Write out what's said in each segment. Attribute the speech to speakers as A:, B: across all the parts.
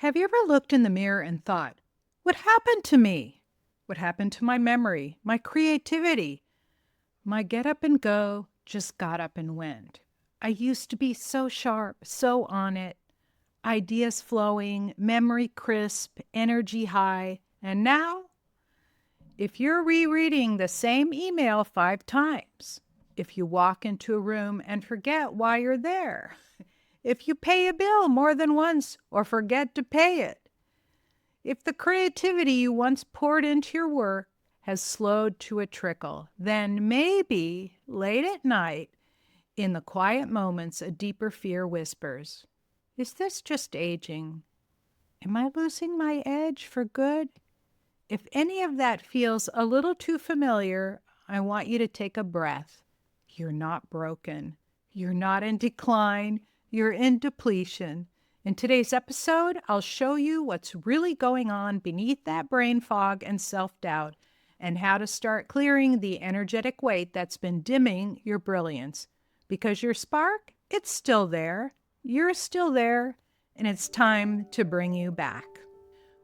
A: Have you ever looked in the mirror and thought, what happened to me? What happened to my memory, my creativity? My get up and go just got up and went. I used to be so sharp, so on it, ideas flowing, memory crisp, energy high. And now, if you're rereading the same email 5 times, if you walk into a room and forget why you're there, if you pay a bill more than once or forget to pay it, if the creativity you once poured into your work has slowed to a trickle, then maybe late at night, in the quiet moments, a deeper fear whispers, is this just aging? Am I losing my edge for good? If any of that feels a little too familiar, I want you to take a breath. You're not broken. You're not in decline. You're in depletion. In today's episode, I'll show you what's really going on beneath that brain fog and self-doubt and how to start clearing the energetic weight that's been dimming your brilliance. Because your spark, it's still there. You're still there, and it's time to bring you back.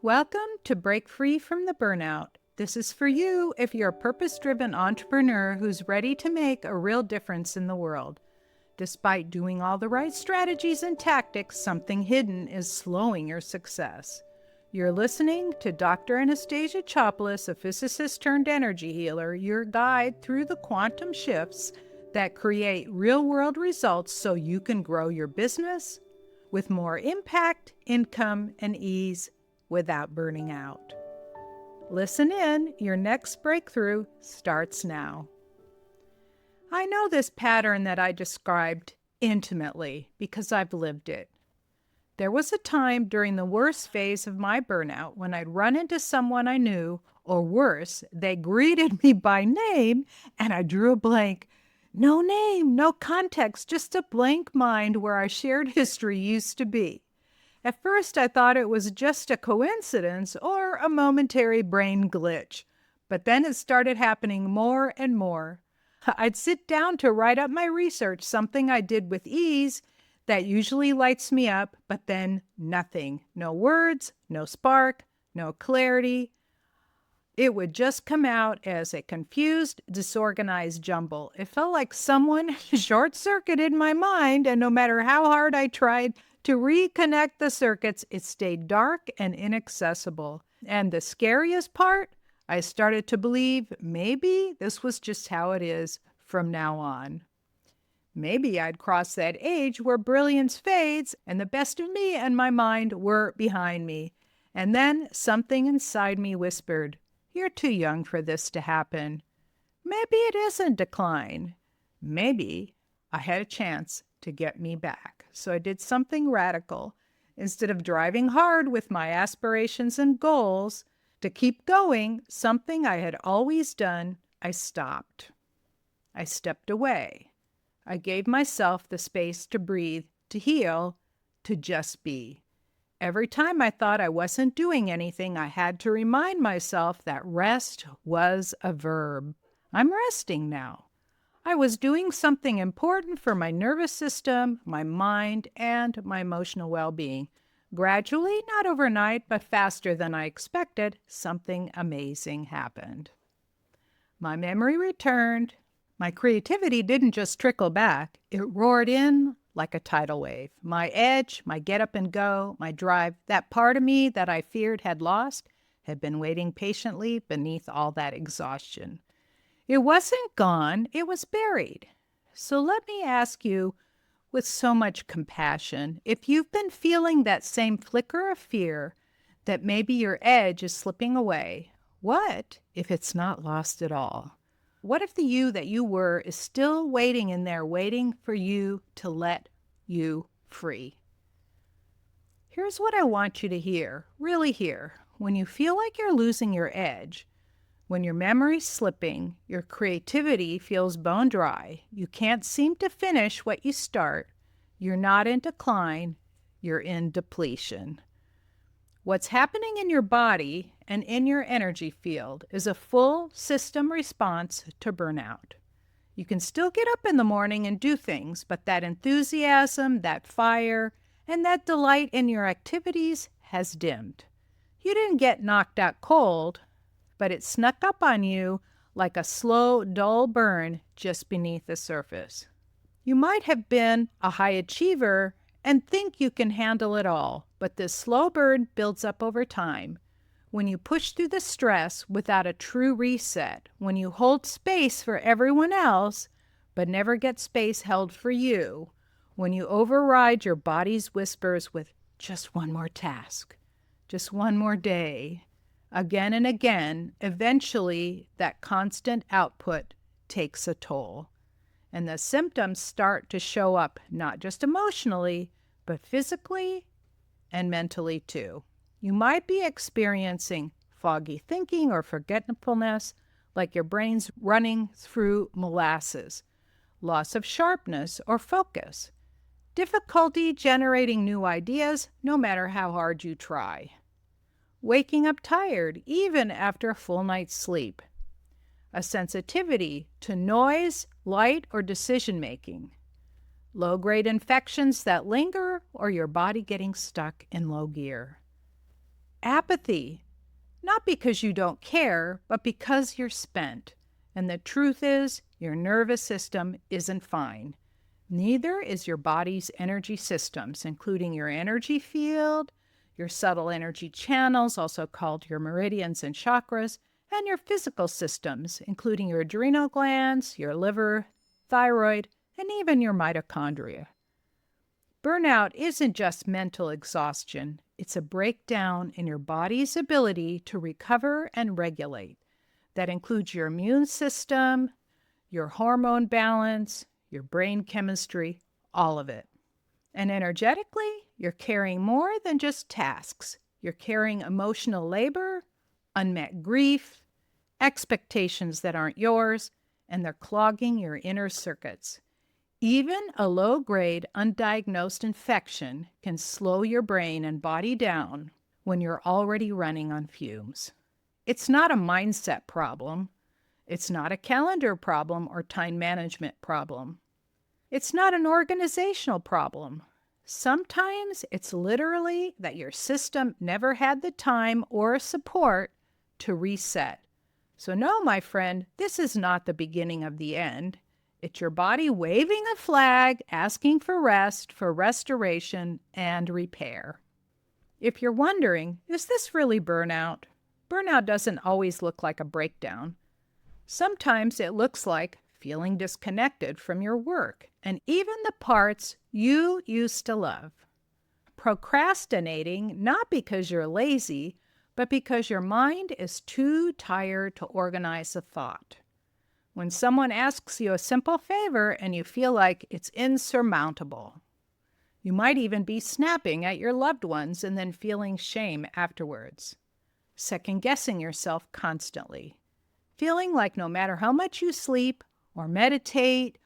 A: Welcome to Break Free from the Burnout. This is for you if you're a purpose-driven entrepreneur who's ready to make a real difference in the world. Despite doing all the right strategies and tactics, something hidden is slowing your success. You're listening to Dr. Anastasia Chopelas, a physicist turned energy healer, your guide through the quantum shifts that create real-world results so you can grow your business with more impact, income, and ease without burning out. Listen in, your next breakthrough starts now. I know this pattern that I described intimately because I've lived it. There was a time during the worst phase of my burnout when I'd run into someone I knew, or worse, they greeted me by name and I drew a blank. No name, no context, just a blank mind where our shared history used to be. At first, I thought it was just a coincidence or a momentary brain glitch, but then it started happening more and more. I'd sit down to write up my research, something I did with ease that usually lights me up, but then nothing. No words, no spark, no clarity. It would just come out as a confused, disorganized jumble. It felt like someone short-circuited my mind, and no matter how hard I tried to reconnect the circuits, it stayed dark and inaccessible. And the scariest part, I started to believe maybe this was just how it is from now on. Maybe I'd crossed that age where brilliance fades and the best of me and my mind were behind me. And then something inside me whispered, you're too young for this to happen. Maybe it isn't decline. Maybe I had a chance to get me back. So I did something radical. Instead of driving hard with my aspirations and goals to keep going, something I had always done, I stopped. I stepped away. I gave myself the space to breathe, to heal, to just be. Every time I thought I wasn't doing anything, I had to remind myself that rest was a verb. I'm resting now. I was doing something important for my nervous system, my mind, and my emotional well-being. Gradually, not overnight, but faster than I expected, something amazing happened. My memory returned. My creativity didn't just trickle back. It roared in like a tidal wave. My edge, my get up and go, my drive, that part of me that I feared had lost, had been waiting patiently beneath all that exhaustion. It wasn't gone, it was buried. So let me ask you, with so much compassion, if you've been feeling that same flicker of fear that maybe your edge is slipping away, what if it's not lost at all? What if the you that you were is still waiting in there, waiting for you to let you free? Here's what I want you to hear, really hear. When you feel like you're losing your edge, when your memory's slipping, your creativity feels bone dry, you can't seem to finish what you start, you're not in decline, you're in depletion. What's happening in your body and in your energy field is a full system response to burnout. You can still get up in the morning and do things, but that enthusiasm, that fire, and that delight in your activities has dimmed. You didn't get knocked out cold, but it snuck up on you like a slow, dull burn just beneath the surface. You might have been a high achiever and think you can handle it all, but this slow burn builds up over time. When you push through the stress without a true reset, when you hold space for everyone else, but never get space held for you, when you override your body's whispers with just one more task, just one more day, again and again, eventually that constant output takes a toll. And the symptoms start to show up not just emotionally, but physically and mentally too. You might be experiencing foggy thinking or forgetfulness, like your brain's running through molasses, loss of sharpness or focus, difficulty generating new ideas no matter how hard you try, waking up tired even after a full night's sleep, a sensitivity to noise, light, or decision-making, low-grade infections that linger, or your body getting stuck in low gear. Apathy, not because you don't care, but because you're spent. And the truth is, your nervous system isn't fine. Neither is your body's energy systems, including your energy field, your subtle energy channels, also called your meridians and chakras, and your physical systems, including your adrenal glands, your liver, thyroid, and even your mitochondria. Burnout isn't just mental exhaustion. It's a breakdown in your body's ability to recover and regulate. That includes your immune system, your hormone balance, your brain chemistry, all of it. And energetically, you're carrying more than just tasks. You're carrying emotional labor, unmet grief, expectations that aren't yours, and they're clogging your inner circuits. Even a low-grade, undiagnosed infection can slow your brain and body down when you're already running on fumes. It's not a mindset problem. It's not a calendar problem or time management problem. It's not an organizational problem. Sometimes it's literally that your system never had the time or support to reset. So no, my friend, this is not the beginning of the end. It's your body waving a flag, asking for rest, for restoration, and repair. If you're wondering, is this really burnout? Burnout doesn't always look like a breakdown. Sometimes it looks like feeling disconnected from your work and even the parts you used to love. Procrastinating not because you're lazy, but because your mind is too tired to organize a thought. When someone asks you a simple favor and you feel like it's insurmountable. You might even be snapping at your loved ones and then feeling shame afterwards. Second-guessing yourself constantly. Feeling like no matter how much you sleep or meditate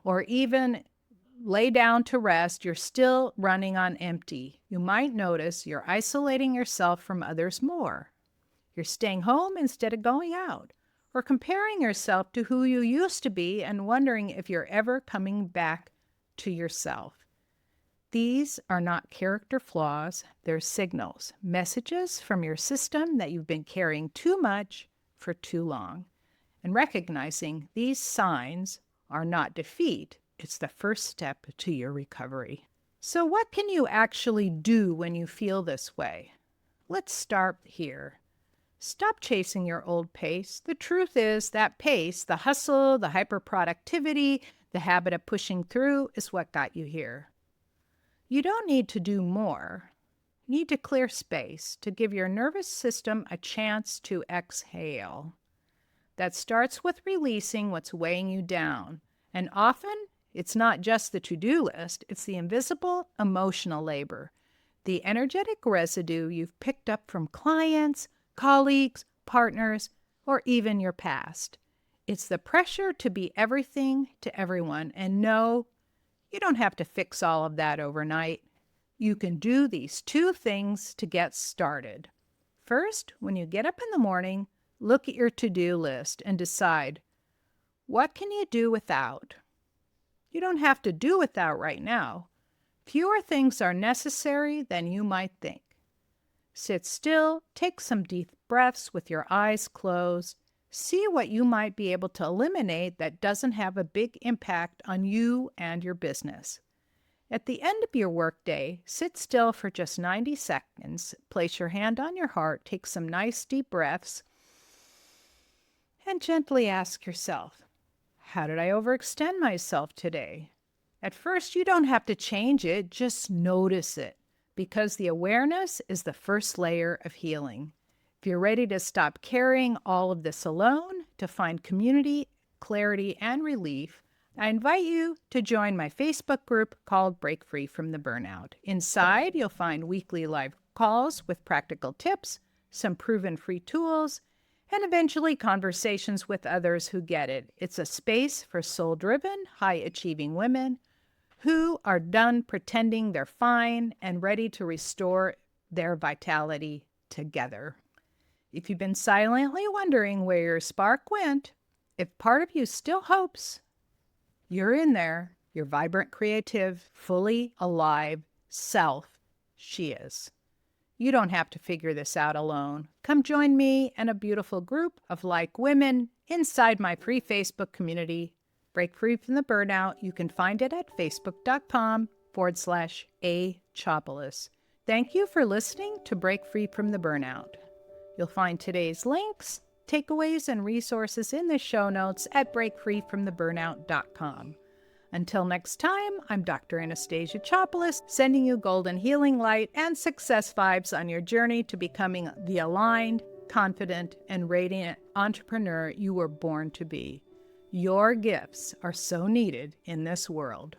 A: or even lay down to rest, you're still running on empty. You might notice you're isolating yourself from others more. You're staying home instead of going out, or comparing yourself to who you used to be and wondering if you're ever coming back to yourself. These are not character flaws, they're signals, messages from your system that you've been carrying too much for too long. And recognizing these signs are not defeat, it's the first step to your recovery. So what can you actually do when you feel this way? Let's start here. Stop chasing your old pace. The truth is that pace, the hustle, the hyperproductivity, the habit of pushing through is what got you here. You don't need to do more. You need to clear space to give your nervous system a chance to exhale. That starts with releasing what's weighing you down. And often, it's not just the to-do list, it's the invisible emotional labor, the energetic residue you've picked up from clients, colleagues, partners, or even your past. It's the pressure to be everything to everyone. And no, you don't have to fix all of that overnight. You can do these two things to get started. First, when you get up in the morning, look at your to-do list and decide, what can you do without? You don't have to do without right now. Fewer things are necessary than you might think. Sit still, take some deep breaths with your eyes closed. See what you might be able to eliminate that doesn't have a big impact on you and your business. At the end of your workday, sit still for just 90 seconds, place your hand on your heart, take some nice deep breaths, and gently ask yourself, how did I overextend myself today? At first, you don't have to change it, just notice it, because the awareness is the first layer of healing. If you're ready to stop carrying all of this alone, to find community, clarity, and relief, I invite you to join my Facebook group called Break Free from the Burnout. Inside, you'll find weekly live calls with practical tips, some proven free tools, and eventually conversations with others who get it. It's a space for soul-driven, high-achieving women who are done pretending they're fine and ready to restore their vitality together. If you've been silently wondering where your spark went, if part of you still hopes, you're in there, your vibrant, creative, fully alive self, she is. You don't have to figure this out alone. Come join me and a beautiful group of like women inside my free Facebook community, Break Free from the Burnout. You can find it at facebook.com/A Chopelas. Thank you for listening to Break Free from the Burnout. You'll find today's links, takeaways, and resources in the show notes at breakfreefromtheburnout.com. Until next time, I'm Dr. Anastasia Chopelas, sending you golden healing light and success vibes on your journey to becoming the aligned, confident, and radiant entrepreneur you were born to be. Your gifts are so needed in this world.